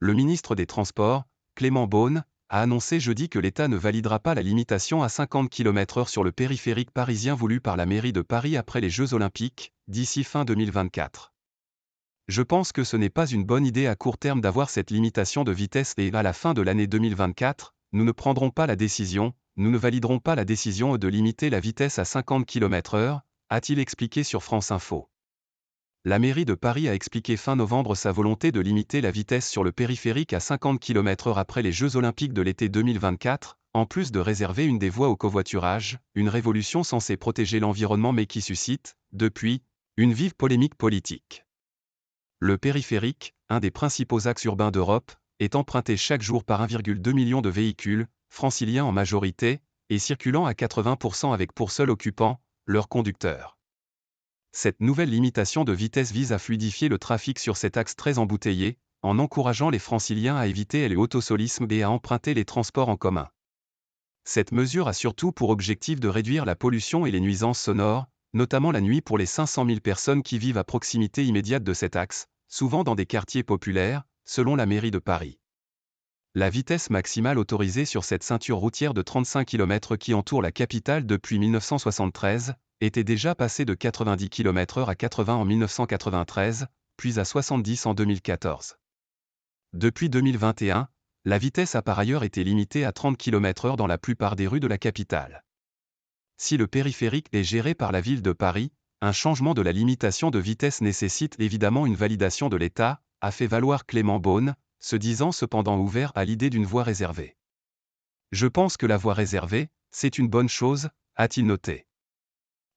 Le ministre des Transports, Clément Beaune, a annoncé jeudi que l'État ne validera pas la limitation à 50 km/h sur le périphérique parisien voulu par la mairie de Paris après les Jeux Olympiques, d'ici fin 2024. Je pense que ce n'est pas une bonne idée à court terme d'avoir cette limitation de vitesse et à la fin de l'année 2024, nous ne prendrons pas la décision, nous ne validerons pas la décision de limiter la vitesse à 50 km/h, a-t-il expliqué sur France Info. La mairie de Paris a expliqué fin novembre sa volonté de limiter la vitesse sur le périphérique à 50 km/h après les Jeux Olympiques de l'été 2024, en plus de réserver une des voies au covoiturage, une révolution censée protéger l'environnement mais qui suscite, depuis, une vive polémique politique. Le périphérique, un des principaux axes urbains d'Europe, est emprunté chaque jour par 1,2 million de véhicules, franciliens en majorité, et circulant à 80% avec pour seul occupant, leur conducteur. Cette nouvelle limitation de vitesse vise à fluidifier le trafic sur cet axe très embouteillé, en encourageant les franciliens à éviter les autosolismes et à emprunter les transports en commun. Cette mesure a surtout pour objectif de réduire la pollution et les nuisances sonores, notamment la nuit pour les 500 000 personnes qui vivent à proximité immédiate de cet axe, souvent dans des quartiers populaires, selon la mairie de Paris. La vitesse maximale autorisée sur cette ceinture routière de 35 km qui entoure la capitale depuis 1973, était déjà passée de 90 km/h à 80 en 1993, puis à 70 en 2014. Depuis 2021, la vitesse a par ailleurs été limitée à 30 km/h dans la plupart des rues de la capitale. Si le périphérique est géré par la ville de Paris, un changement de la limitation de vitesse nécessite évidemment une validation de l'État, a fait valoir Clément Beaune, se disant cependant ouvert à l'idée d'une voie réservée. Je pense que la voie réservée, c'est une bonne chose, a-t-il noté.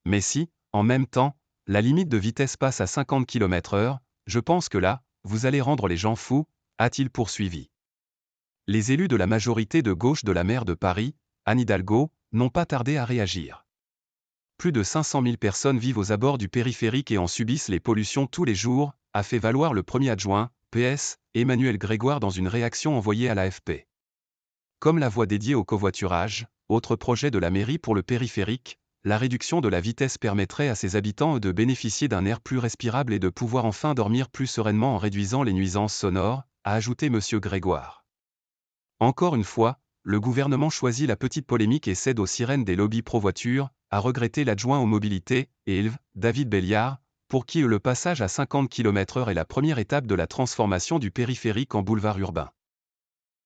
Mais si, en même temps, la limite de vitesse passe à 50 km/h, je pense que là, vous allez rendre les gens fous, a-t-il poursuivi. Les élus de la majorité de gauche de la maire de Paris, Anne Hidalgo, n'ont pas tardé à réagir. Plus de 500 000 personnes vivent aux abords du périphérique et en subissent les pollutions tous les jours, a fait valoir le premier adjoint, PS, Emmanuel Grégoire dans une réaction envoyée à l'AFP. Comme la voie dédiée au covoiturage, autre projet de la mairie pour le périphérique, la réduction de la vitesse permettrait à ses habitants de bénéficier d'un air plus respirable et de pouvoir enfin dormir plus sereinement en réduisant les nuisances sonores, a ajouté M. Grégoire. Encore une fois, le gouvernement choisit la petite polémique et cède aux sirènes des lobbies pro-voiture, a regretté l'adjoint aux mobilités, ELV, David Belliard, pour qui le passage à 50 km/h est la première étape de la transformation du périphérique en boulevard urbain.